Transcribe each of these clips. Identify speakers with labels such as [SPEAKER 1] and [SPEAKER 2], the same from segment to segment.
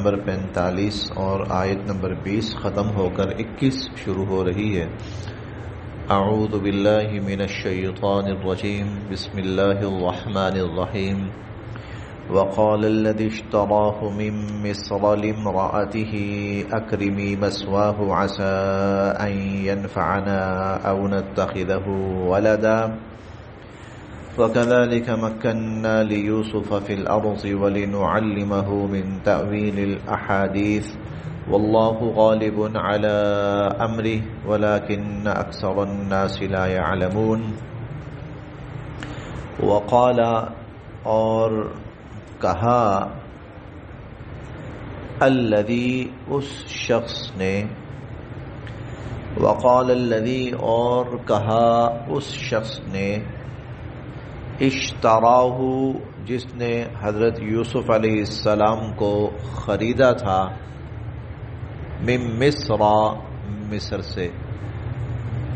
[SPEAKER 1] Number 45 اور آیت number 20 ختم ہو کر 21 شروع ہو رہی ہے۔ اعوذ باللہ من الشیطان الرجیم، بسم اللہ الرحمن الرحیم۔ وقال الذي اشتراه من مصر لامرأته أكرمي مثواه عسى أن ينفعنا أو نتخذه ولدا وكذلك مكنا ليوسف في الأرض ولنعلمه من تأويل الأحاديث والله غالب على أمره ولكن أكثر الناس لا يعلمون۔ وقال اور کہا، الذی اس شخص نے، وقال الذی اور کہا اس شخص نے، اشتراہ جس نے حضرت یوسف علیہ السلام کو خریدا تھا، من مصر مصر سے،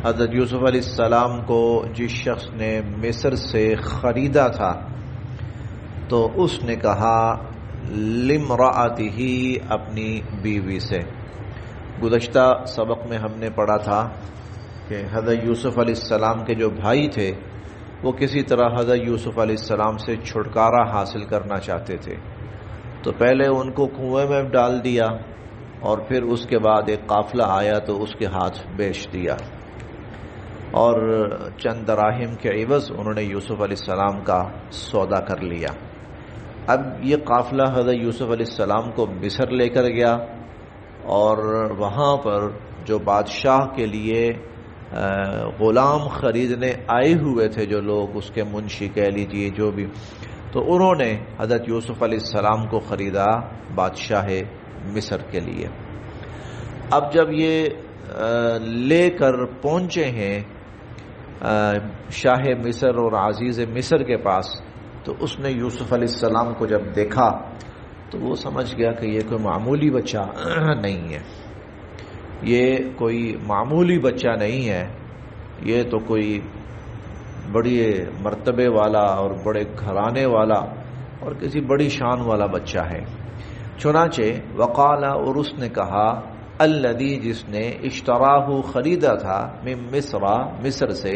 [SPEAKER 1] حضرت یوسف علیہ السلام کو جس شخص نے مصر سے خریدا تھا تو اس نے کہا لامرأتہ اپنی بیوی سے۔ گزشتہ سبق میں ہم نے پڑھا تھا کہ حضرت یوسف علیہ السلام کے جو بھائی تھے وہ کسی طرح حضرت یوسف علیہ السلام سے چھٹکارا حاصل کرنا چاہتے تھے، تو پہلے ان کو کنویں میں ڈال دیا اور پھر اس کے بعد ایک قافلہ آیا تو اس کے ہاتھ بیچ دیا اور چند دراہم کے عوض انہوں نے یوسف علیہ السلام کا سودا کر لیا۔ اب یہ قافلہ حضرت یوسف علیہ السلام کو مصر لے کر گیا اور وہاں پر جو بادشاہ کے لیے غلام خریدنے آئے ہوئے تھے، جو لوگ اس کے منشی کہہ لیجیے جو بھی، تو انہوں نے حضرت یوسف علیہ السلام کو خریدا بادشاہ مصر کے لیے۔ اب جب یہ لے کر پہنچے ہیں شاہ مصر اور عزیز مصر کے پاس، تو اس نے یوسف علیہ السلام کو جب دیکھا تو وہ سمجھ گیا کہ یہ کوئی معمولی بچہ نہیں ہے، یہ کوئی معمولی بچہ نہیں ہے، یہ تو کوئی بڑی مرتبے والا اور بڑے گھرانے والا اور کسی بڑی شان والا بچہ ہے۔ چنانچہ وقال اور اس نے کہا، الذی جس نے اشتراہ خریدا تھا، من مصر مصر سے،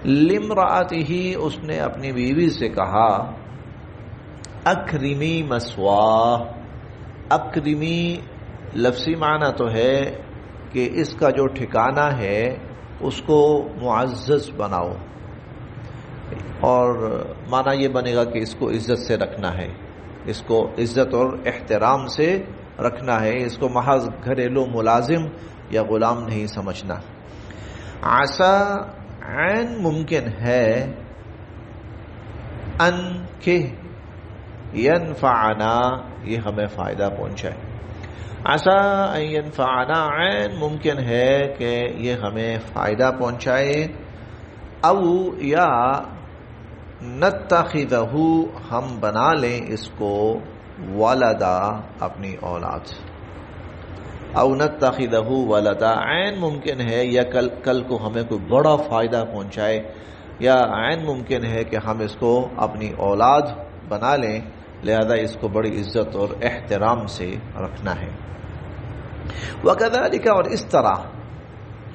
[SPEAKER 1] لامرأتہ اس نے اپنی بیوی سے کہا، اکرمی مثواہ۔ اکرمی لفظی معنی تو ہے کہ اس کا جو ٹھکانہ ہے اس کو معزز بناؤ، اور معنی یہ بنے گا کہ اس کو عزت سے رکھنا ہے، اس کو عزت اور احترام سے رکھنا ہے، اس کو محض گھریلو ملازم یا غلام نہیں سمجھنا۔ عسیٰ عین ممکن ہے، ان کہ ینفعنا یہ ہمیں فائدہ پہنچائے۔ عسیٰ ان ینفعنا عین ممکن ہے کہ یہ ہمیں فائدہ پہنچائے، او یا نتخذہ ہم بنا لیں اس کو ولدا اپنی اولاد، او نتخذہ ولدا عین ممکن ہے یا کل کو ہمیں کوئی بڑا فائدہ پہنچائے، یا عین ممکن ہے کہ ہم اس کو اپنی اولاد بنا لیں، لہذا اس کو بڑی عزت اور احترام سے رکھنا ہے۔ وَكَذَلِكَ اور اس طرح،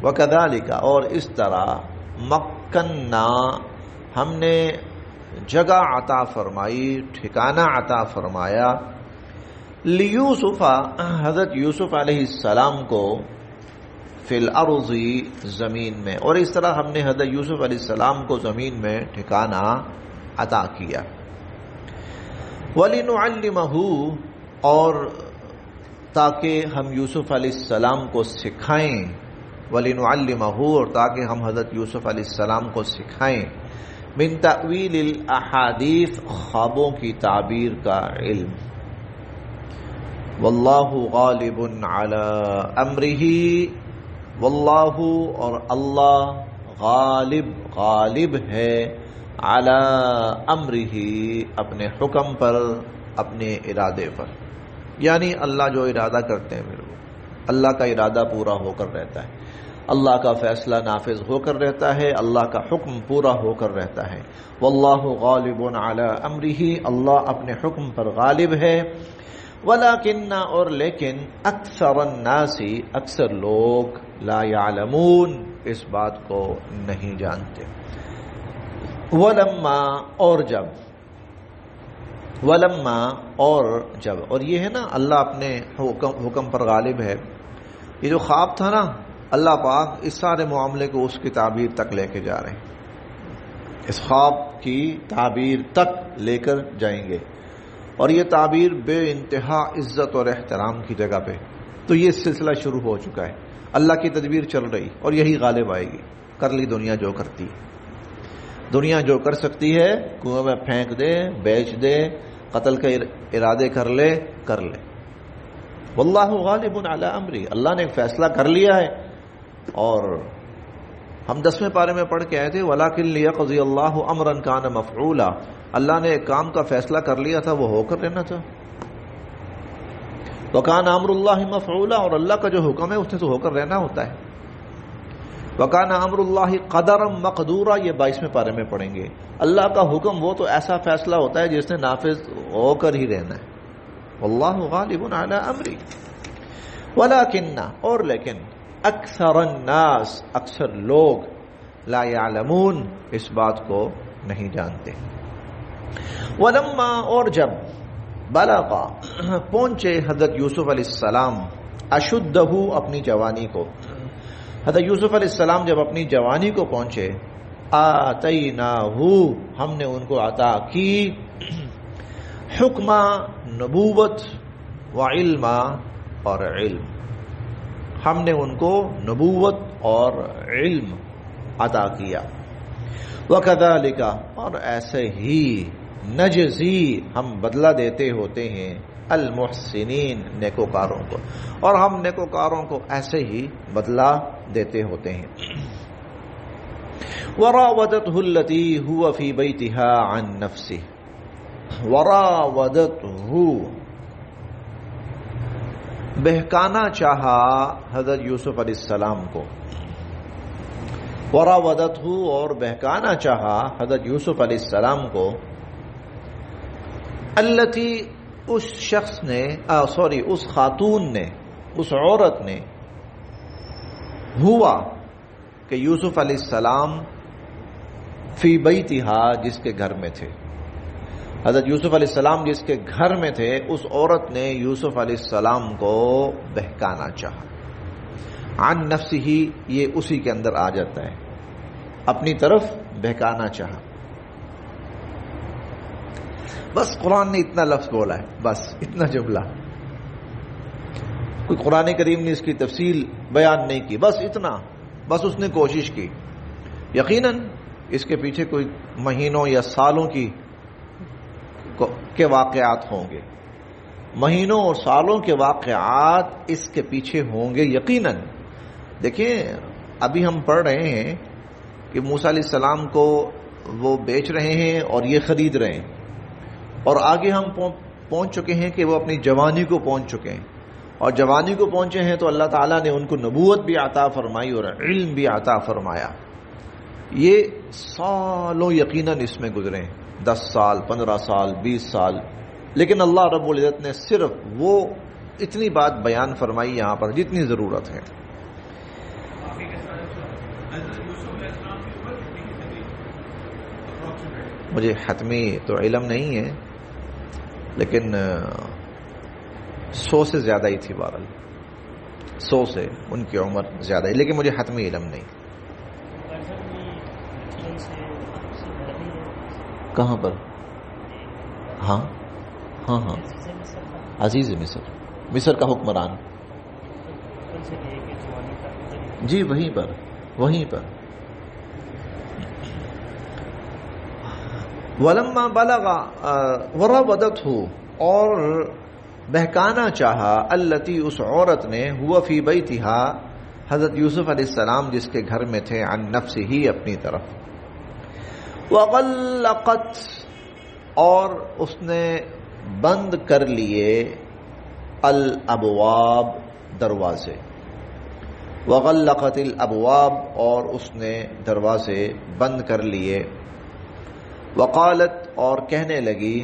[SPEAKER 1] وَكَذَلِكَ اور اس طرح، مَكَّنَّا ہم نے جگہ عطا فرمائی، ٹھکانہ عطا فرمایا، لیوسف حضرت یوسف علیہ السلام کو، فی الارض زمین میں، اور اس طرح ہم نے حضرت یوسف علیہ السلام کو زمین میں ٹھکانہ عطا کیا۔ وَلِنُعَلِّمَهُ اور تاکہ ہم یوسف علیہ السلام کو سکھائیں، وَلِنُعَلِّمَهُ اور تاکہ ہم حضرت یوسف علیہ السلام کو سکھائیں، من تأویل الاحادیث خوابوں کی تعبیر کا علم، واللہ غالب علی امرہ، واللہ اور اللہ غالب ہے، علی امرہ اپنے حکم پر، اپنے ارادے پر، یعنی اللہ جو ارادہ کرتے ہیں پھر وہ اللہ کا ارادہ پورا ہو کر رہتا ہے، اللہ کا فیصلہ نافذ ہو کر رہتا ہے، اللہ کا حکم پورا ہو کر رہتا ہے۔ واللہ غالب علی امرہ، اللہ اپنے حکم پر غالب ہے۔ ولیکن اور لیکن اکثر الناس اکثر لوگ لا یعلمون اس بات کو نہیں جانتے. ولما اور جب اور یہ ہے نا اللہ اپنے حکم پر غالب ہے. یہ جو خواب تھا نا اللہ پاک اس سارے معاملے کو اس کی تعبیر تک لے کے جا رہے ہیں. اس خواب کی تعبیر تک لے کر جائیں گے اور یہ تعبیر بے انتہا عزت اور احترام کی جگہ پہ. تو یہ سلسلہ شروع ہو چکا ہے. اللہ کی تدبیر چل رہی اور یہی غالب آئے گی. کر لی دنیا جو کرتی ہے. دنیا جو کر سکتی ہے کنویں میں پھینک دے, بیچ دے, قتل کے ارادے کر لے. واللہ غالب علی امری, اللہ نے ایک فیصلہ کر لیا ہے. اور ہم 10ویں پارے میں پڑھ کے آئے تھے وَلَٰكِن لِيَقْضِيَ اللَّهُ أَمْرًا كَانَ مَفْعُولًا. اللہ نے ایک کام کا فیصلہ کر لیا تھا, وہ ہو کر رہنا تھا. وَكَانَ أَمْرُ اللَّهِ مَفْعُولًا, اور اللہ کا جو حکم ہے اس نے تو ہو کر رہنا ہوتا ہے. وَكَانَ أَمْرُ اللَّهِ قَدَرًا مَقْدُورًا, یہ 22ویں پارے میں پڑھیں گے. اللہ کا حکم وہ تو ایسا فیصلہ ہوتا ہے جس نے نافذ ہو کر ہی رہنا ہے. واللہ غالب علی امری. ولیکن اور لیکن اکثر الناس اکثر لوگ لا یعلمون اس بات کو نہیں جانتے. ولما اور جب بلغا پہنچے حضرت یوسف علیہ السلام اشدہ اپنی جوانی کو. حضرت یوسف علیہ السلام جب اپنی جوانی کو پہنچے آتیناہ ہم نے ان کو عطا کی حکمہ نبوت و علم اور علم. ہم نے ان کو نبوت اور علم عطا کیا. وَكَذَلِكَ اور ایسے ہی نجزی ہم بدلہ دیتے ہوتے ہیں المحسنین نیکوکاروں کو, اور ہم نیکوکاروں کو ایسے ہی بدلہ دیتے ہوتے ہیں. وَرَاوَدَتْهُ الَّتِي هُوَ فِي بَيْتِهَا عَن نَفْسِهِ. وَرَاوَدَتْهُ بہکانا چاہا حضرت یوسف علیہ السلام کو. وراودتہ اور بہکانا چاہا حضرت یوسف علیہ السلام کو التی اس شخص نے اس خاتون نے اس عورت نے ہوا کہ یوسف علیہ السلام فی بیتہا جس کے گھر میں تھے. حضرت یوسف علیہ السلام جس کے گھر میں تھے اس عورت نے یوسف علیہ السلام کو بہکانا چاہا. عن نفسہ یہ اسی کے اندر آ جاتا ہے, اپنی طرف بہکانا چاہا. بس قرآن نے اتنا لفظ بولا ہے, بس اتنا جملہ. کوئی قرآن کریم نے اس کی تفصیل بیان نہیں کی, بس اتنا, بس اس نے کوشش کی. یقیناً اس کے پیچھے کوئی مہینوں یا سالوں کے واقعات ہوں گے, مہینوں اور سالوں کے واقعات اس کے پیچھے ہوں گے یقیناً. دیکھیں ابھی ہم پڑھ رہے ہیں کہ موسیٰ علیہ السلام کو وہ بیچ رہے ہیں اور یہ خرید رہے ہیں, اور آگے ہم پہنچ چکے ہیں کہ وہ اپنی جوانی کو پہنچ چکے ہیں, اور جوانی کو پہنچے ہیں تو اللہ تعالیٰ نے ان کو نبوت بھی عطا فرمائی اور علم بھی عطا فرمایا. یہ سالوں یقیناً اس میں گزرے ہیں, 10 سال 15 سال 20 سال, لیکن اللہ رب العزت نے صرف وہ اتنی بات بیان فرمائی یہاں پر جتنی ضرورت ہے. مجھے حتمی تو علم نہیں ہے, لیکن 100 سے زیادہ ہی تھی. بہرحال 100 سے ان کی عمر زیادہ ہے, لیکن مجھے حتمی علم نہیں. کہاں پر؟ ہاں ہاں ہاں عزیز مصر کا حکمران, جی وہیں پر. ولما بلغا وراودتہ اور بہکانا چاہا التی اس عورت نے ہوا فی بیتہا حضرت یوسف علیہ السلام جس کے گھر میں تھے عن نفسہ اپنی طرف. وغلقت اور اس نے بند کر لیے الابواب دروازے. وغلقت الابواب اور اس نے دروازے بند کر لیے. وقالت اور کہنے لگی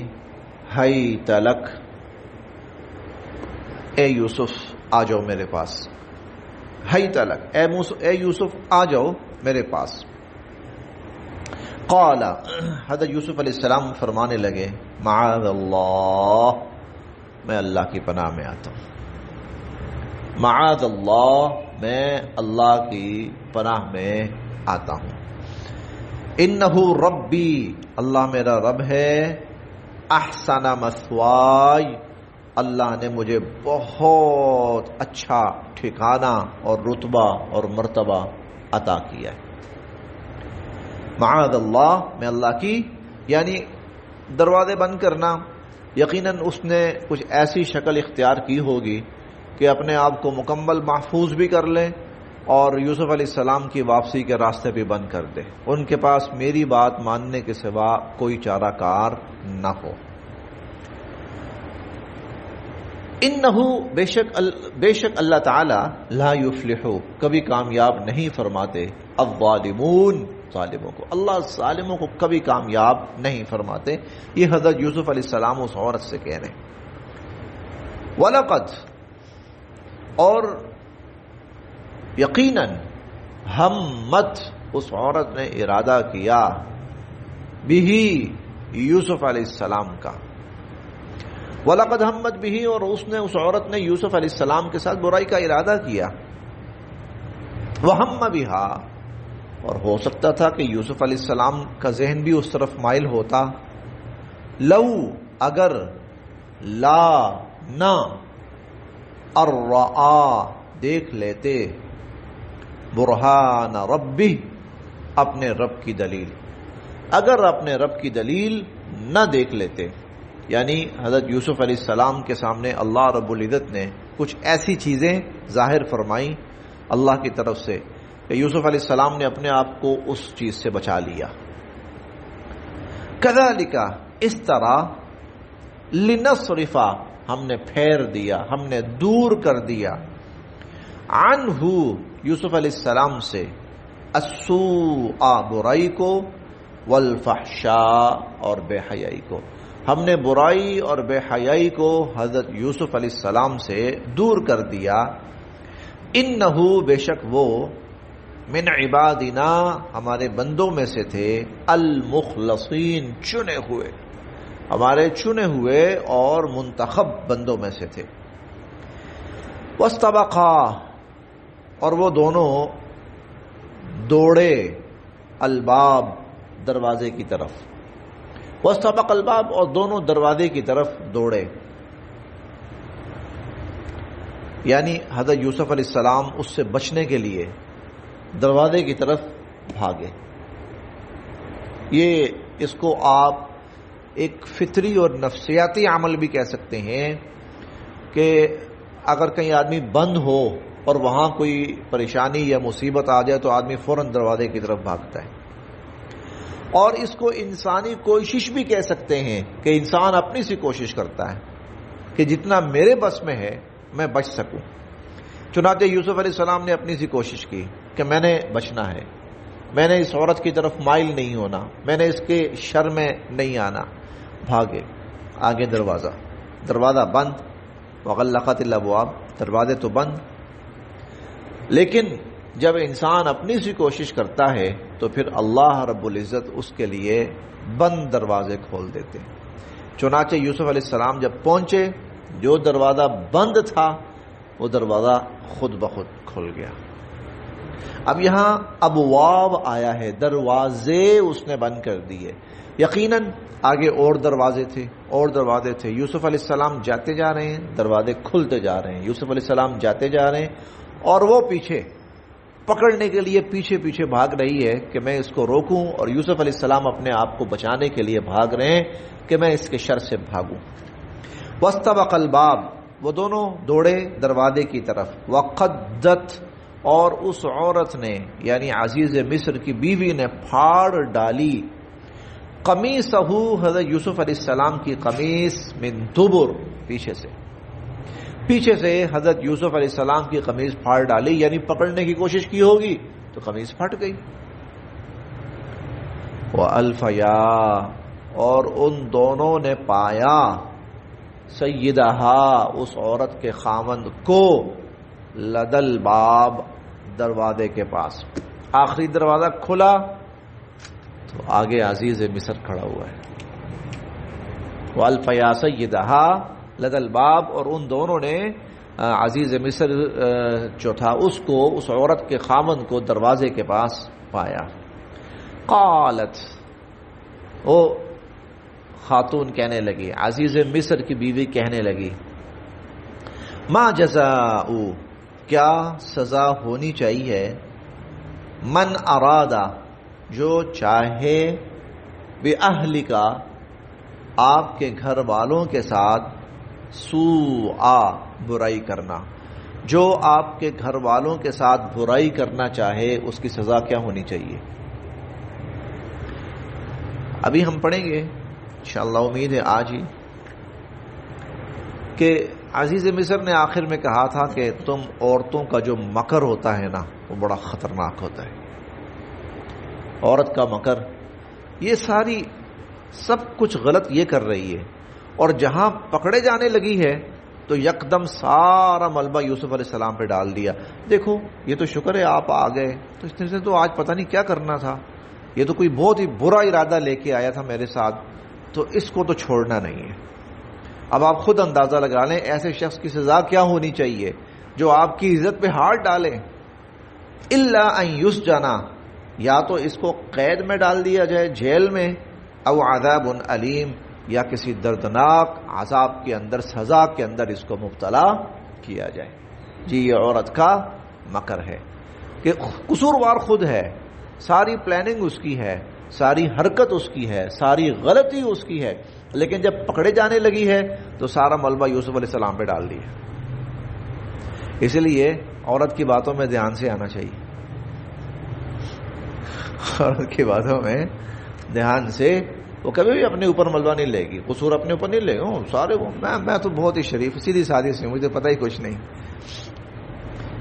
[SPEAKER 1] ہیت لک اے یوسف آ جاؤ میرے پاس، حیت لک، اے یوسف آ جاؤ میرے پاس۔ قال، حضرت یوسف علیہ السلام فرمانے لگے، معاذ اللہ، میں اللہ کی پناہ میں آتا ہوں، معاذ اللہ، میں اللہ کی پناہ میں آتا ہوں، انہ ربی، اللہ میرا رب ہے، احسن مثوائی، اللہ نے مجھے بہت اچھا ٹھکانہ اور رتبہ اور مرتبہ عطا کیا ہے۔ معاذ اللہ، میں اللہ کی، یعنی دروازے بند کرنا، یقیناً اس نے کچھ ایسی شکل اختیار کی ہوگی کہ اپنے آپ کو مکمل محفوظ بھی کر لے اور یوسف علیہ السلام کی واپسی کے راستے بھی بند کر دے، ان کے پاس میری بات ماننے کے سوا کوئی چارہ کار نہ ہو۔ انہو، بے شک اللہ تعالی، لا یفلح، کبھی کامیاب نہیں فرماتے، الظالمون، ظالموں کو، اللہ ظالموں کو کبھی کامیاب نہیں فرماتے۔ یہ حضرت یوسف علیہ السلام اس عورت سے کہہ رہے ہیں۔ وَلَقَدْ، اور یقیناً، ہمت، اس عورت نے ارادہ کیا، بِهِ، یوسف علیہ السلام کا، وَلَقَدْ ہمت بِهِ، اور اس عورت نے یوسف علیہ السلام کے ساتھ برائی کا ارادہ کیا، وَهَمَّ بِهَا، اور ہو سکتا تھا کہ یوسف علیہ السلام کا ذہن بھی اس طرف مائل ہوتا، لو، اگر، لا، نہ، الرآ، دیکھ لیتے، برہان ربی، اپنے رب کی دلیل، اگر اپنے رب کی دلیل نہ دیکھ لیتے، یعنی حضرت یوسف علیہ السلام کے سامنے اللہ رب العزت نے کچھ ایسی چیزیں ظاہر فرمائیں اللہ کی طرف سے کہ یوسف علیہ السلام نے اپنے آپ کو اس چیز سے بچا لیا۔ کذالک، اس طرح، لنصرف، ہم نے پھیر دیا، ہم نے دور کر دیا، عنہ، یوسف علیہ السلام سے، السوء، برائی کو، والفحشاء، اور بے حیائی کو، ہم نے برائی اور بے حیائی کو حضرت یوسف علیہ السلام سے دور کر دیا، انہ، بے شک وہ، من عبادنا، ہمارے بندوں میں سے تھے، المخلصین، چنے ہوئے، ہمارے چنے ہوئے اور منتخب بندوں میں سے تھے۔ واستبقا، اور وہ دونوں دوڑے، الباب، دروازے کی طرف، واستبق الباب، اور دونوں دروازے کی طرف دوڑے، یعنی حضرت یوسف علیہ السلام اس سے بچنے کے لیے دروازے کی طرف بھاگے۔ یہ اس کو آپ ایک فطری اور نفسیاتی عمل بھی کہہ سکتے ہیں کہ اگر کہیں آدمی بند ہو اور وہاں کوئی پریشانی یا مصیبت آ جائے تو آدمی فوراً دروازے کی طرف بھاگتا ہے، اور اس کو انسانی کوشش بھی کہہ سکتے ہیں کہ انسان اپنی سی کوشش کرتا ہے کہ جتنا میرے بس میں ہے میں بچ سکوں۔ چنانچہ یوسف علیہ السلام نے اپنی سی کوشش کی کہ میں نے بچنا ہے، میں نے اس عورت کی طرف مائل نہیں ہونا، میں نے اس کے شر میں نہیں آنا، بھاگے، آگے دروازہ بند، وغلقت الابواب، دروازے تو بند، لیکن جب انسان اپنی سی کوشش کرتا ہے تو پھر اللہ رب العزت اس کے لیے بند دروازے کھول دیتے۔ چنانچہ یوسف علیہ السلام جب پہنچے، جو دروازہ بند تھا وہ دروازہ خود بخود کھل گیا۔ اب یہاں ابواب آیا ہے، دروازے اس نے بند کر دیے، یقیناً آگے اور دروازے تھے، یوسف علیہ السلام جاتے جا رہے ہیں، دروازے کھلتے جا رہے ہیں، یوسف علیہ السلام جاتے جا رہے ہیں، اور وہ پیچھے پکڑنے کے لیے پیچھے بھاگ رہی ہے کہ میں اس کو روکوں، اور یوسف علیہ السلام اپنے آپ کو بچانے کے لیے بھاگ رہے ہیں کہ میں اس کے شر سے بھاگوں۔ واستبق الباب، وہ دونوں دوڑے دروازے کی طرف، وقدت، اور اس عورت نے یعنی عزیز مصر کی بیوی نے پھاڑ ڈالی، قمیصہ، حضرت یوسف علیہ السلام کی قمیص، من دبر، پیچھے سے حضرت یوسف علیہ السلام کی قمیص پھاڑ ڈالی، یعنی پکڑنے کی کوشش کی ہوگی تو قمیص پھٹ گئی۔ وَأَلْفَيَا، اور ان دونوں نے پایا، سیدہا اس عورت کے خاوند کو لدل باب دروازے کے پاس. آخری دروازہ کھلا تو آگے عزیز مصر کھڑا ہوا ہے. والفیا سیدہا لدل باب, اور ان دونوں نے عزیز مصر جو تھا اس کو, اس عورت کے خاوند کو دروازے کے پاس پایا. قالت, وہ خاتون کہنے لگی, عزیز مصر کی بیوی کہنے لگی, ما جزاء, کیا سزا ہونی چاہیے, من ارادہ, جو چاہے, بِأَهْلِكَ, آپ کے گھر والوں کے ساتھ, سوءا, برائی کرنا, جو آپ کے گھر والوں کے ساتھ برائی کرنا چاہے اس کی سزا کیا ہونی چاہیے. ابھی ہم پڑھیں گے انشاءاللہ, امید ہے آج ہی, کہ عزیز مصر نے آخر میں کہا تھا کہ تم عورتوں کا جو مکر ہوتا ہے نا وہ بڑا خطرناک ہوتا ہے. عورت کا مکر, یہ ساری سب کچھ غلط یہ کر رہی ہے, اور جہاں پکڑے جانے لگی ہے تو یکدم سارا ملبہ یوسف علیہ السلام پہ ڈال دیا. دیکھو یہ تو شکر ہے آپ آ گئے, تو اس طرح سے تو آج پتہ نہیں کیا کرنا تھا, یہ تو کوئی بہت ہی برا ارادہ لے کے آیا تھا میرے ساتھ, تو اس کو تو چھوڑنا نہیں ہے. اب آپ خود اندازہ لگا لیں ایسے شخص کی سزا کیا ہونی چاہیے جو آپ کی عزت پہ ہاتھ ڈالے. الا ان یسجنا, یا تو اس کو قید میں ڈال دیا جائے, جیل میں, او عذاب علیم, یا کسی دردناک عذاب کے اندر, سزا کے اندر اس کو مبتلا کیا جائے. جی یہ عورت کا مکر ہے کہ قصوروار خود ہے, ساری پلاننگ اس کی ہے, ساری حرکت اس کی ہے, ساری غلطی اس کی ہے, لیکن جب پکڑے جانے لگی ہے تو سارا ملبہ یوسف علیہ السلام پہ ڈال دیا. اسی لیے عورت کی باتوں میں دھیان سے آنا چاہیے, عورت کی باتوں میں دھیان سے, وہ کبھی بھی اپنے اوپر ملبہ نہیں لے گی, قصور اپنے اوپر نہیں لے گی. سارے میں تو بہت ہی شریف, سیدھی سادھی سے, مجھے پتہ ہی کچھ نہیں.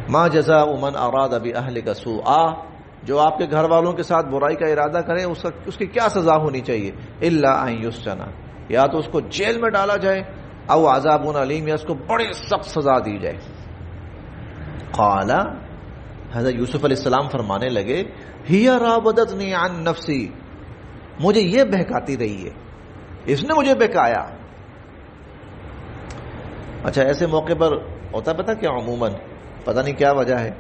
[SPEAKER 1] ما جزاء من اراد بأهلك سوءا, جو آپ کے گھر والوں کے ساتھ برائی کا ارادہ کرے اس کی کیا سزا ہونی چاہیے. الا ان یسجنا, یا تو اس کو جیل میں ڈالا جائے, او عذاب علیم, یا اس کو بڑی سخت سزا دی جائے. قال, حضرت یوسف علیہ السلام فرمانے لگے, ہی راودتنی عن نفسی, مجھے یہ بہکاتی رہی ہے, اس نے مجھے بہکایا. اچھا ایسے موقع پر ہوتا پتہ کیا, عموماً پتہ نہیں کیا وجہ ہے,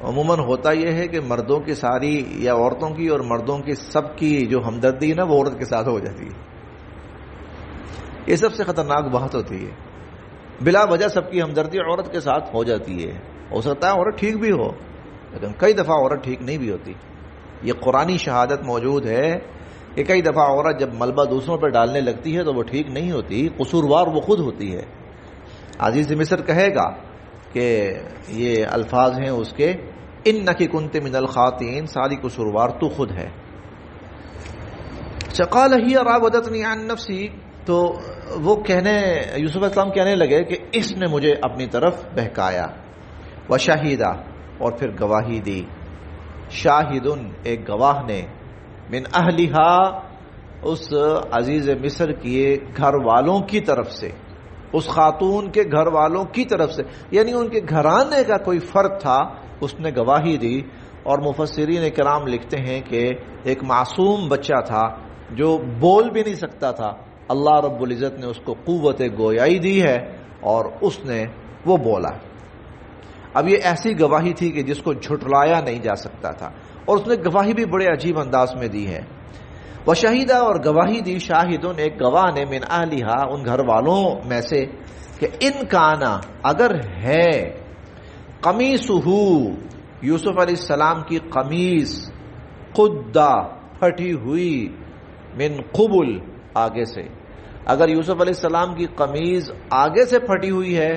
[SPEAKER 1] عموماً ہوتا یہ ہے کہ مردوں کی ساری, یا عورتوں کی اور مردوں کی سب کی جو ہمدردی ہے نا وہ عورت کے ساتھ ہو جاتی ہے. یہ سب سے خطرناک بات ہوتی ہے, بلا وجہ سب کی ہمدردی عورت کے ساتھ ہو جاتی ہے. ہو سکتا ہے عورت ٹھیک بھی ہو, لیکن کئی دفعہ عورت ٹھیک نہیں بھی ہوتی. یہ قرآنی شہادت موجود ہے کہ کئی دفعہ عورت جب ملبہ دوسروں پہ ڈالنے لگتی ہے تو وہ ٹھیک نہیں ہوتی, قصوروار وہ خود ہوتی ہے. عزیز مصر کہے گا کہ یہ الفاظ ہیں اس کے, انکی کنت من الخاطئین, ساری قصوروار تو خود ہے. قال ہی راودتنی عن نفسی, تو وہ یوسف علیہ السلام کہنے لگے کہ اس نے مجھے اپنی طرف بہکایا. وشہیدہ, اور پھر گواہی دی. شاہدن, ایک گواہ نے, من اہلہا, اس عزیز مصر کے گھر والوں کی طرف سے, اس خاتون کے گھر والوں کی طرف سے, یعنی ان کے گھرانے کا کوئی فرد تھا, اس نے گواہی دی. اور مفسرین کرام لکھتے ہیں کہ ایک معصوم بچہ تھا جو بول بھی نہیں سکتا تھا, اللہ رب العزت نے اس کو قوت گویائی دی ہے اور اس نے وہ بولا. اب یہ ایسی گواہی تھی کہ جس کو جھٹلایا نہیں جا سکتا تھا, اور اس نے گواہی بھی بڑے عجیب انداز میں دی ہے. وشہیدہ, اور گواہی دی, شاہدن, ایک گواہ نے, من اہلہا, ان گھر والوں میں سے, کہ ان کانا, اگر ہے, قمیصہ, یوسف علیہ السلام کی قمیص, قدہ, پھٹی ہوئی, من قبل, آگے سے, اگر یوسف علیہ السلام کی قمیض آگے سے پھٹی ہوئی ہے,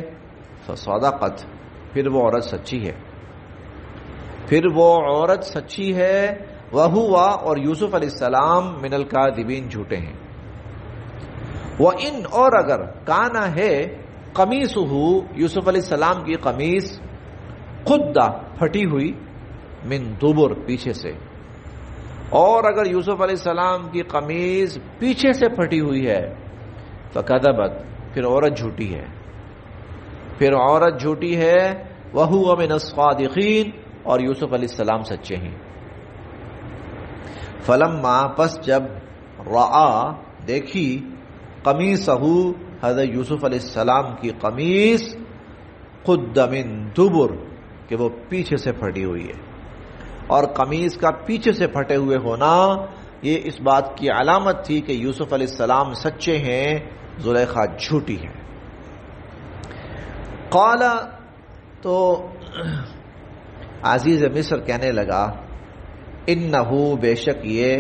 [SPEAKER 1] فصدقت, پھر وہ عورت سچی ہے, پھر وہ عورت سچی ہے. وہوا, اور یوسف علیہ السلام, من الکاذبین, جھوٹے ہیں. وَإِنْ, اور اگر, کانا ہے, قمیصہ, یوسف علیہ السلام کی قمیص, قدہ, پھٹی ہوئی, من دبر, پیچھے سے, اور اگر یوسف علیہ السلام کی قمیض پیچھے سے پھٹی ہوئی ہے, فکذبت, پھر عورت جھوٹی ہے، پھر عورت جھوٹی ہے، وَهُوَ مِنَ الصَّادِقِينَ، اور یوسف علیہ السلام سچے ہیں۔ فلما، پس جب رآ دیکھی، قمیصہ، حضرت یوسف علیہ السلام کی قمیص، قد من دبر، کہ وہ پیچھے سے پھٹی ہوئی ہے، اور قمیص کا پیچھے سے پھٹے ہوئے ہونا یہ اس بات کی علامت تھی کہ یوسف علیہ السلام سچے ہیں، زلیخا جھوٹی ہے۔ قال، تو عزیز مصر کہنے لگا، انہو، بے شک یہ،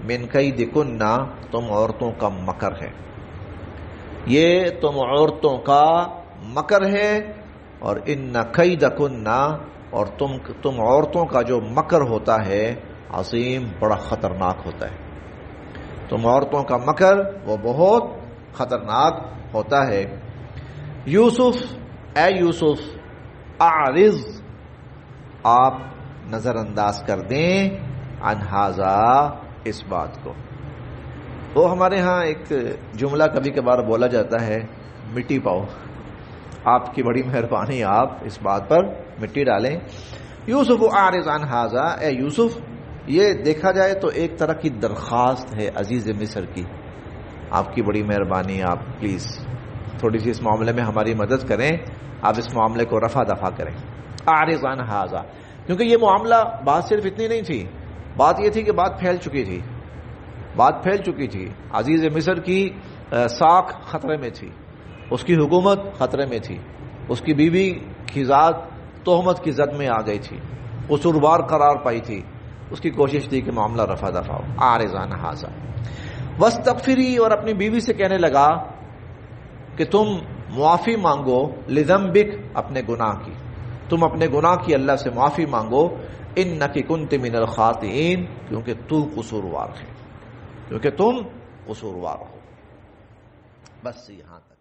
[SPEAKER 1] من کیدکن، تم عورتوں کا مکر ہے، یہ تم عورتوں کا مکر ہے، اور ان کیدکن، اور تم عورتوں کا جو مکر ہوتا ہے، عظیم، بڑا خطرناک ہوتا ہے، تم عورتوں کا مکر وہ بہت خطرناک ہوتا ہے۔ یوسف، اے یوسف، اعرض، آپ نظر انداز کر دیں، عن ھذا، اس بات کو۔ وہ ہمارے ہاں ایک جملہ کبھی کبھار بولا جاتا ہے، مٹی پاؤ، آپ کی بڑی مہربانی، آپ اس بات پر مٹی ڈالیں۔ یوسف اعرض عن ھذا، اے یوسف، یہ دیکھا جائے تو ایک طرح کی درخواست ہے عزیز مصر کی، آپ کی بڑی مہربانی، آپ پلیز تھوڑی سی اس معاملے میں ہماری مدد کریں، آپ اس معاملے کو رفع دفع کریں۔ اعرض عن ھذا، کیونکہ یہ معاملہ، بات صرف اتنی نہیں تھی، بات یہ تھی کہ بات پھیل چکی تھی، بات پھیل چکی تھی، عزیز مصر کی ساکھ خطرے میں تھی، اس کی حکومت خطرے میں تھی، اس کی بیوی کی ذات تہمت کی زد میں آ گئی تھی، قصوروار قرار پائی تھی، اس کی کوشش تھی کہ معاملہ رفع دفع ہو۔ اعرض عن ھذا واستغفری، اور اپنی بیوی سے کہنے لگا کہ تم معافی مانگو، لذنبک، اپنے گناہ کی، تم اپنے گناہ کی اللہ سے معافی مانگو، انک کنت من الخاطئین، کیونکہ تو قصوروار ہے، کیونکہ تم قصوروار ہو۔ بس یہاں تک۔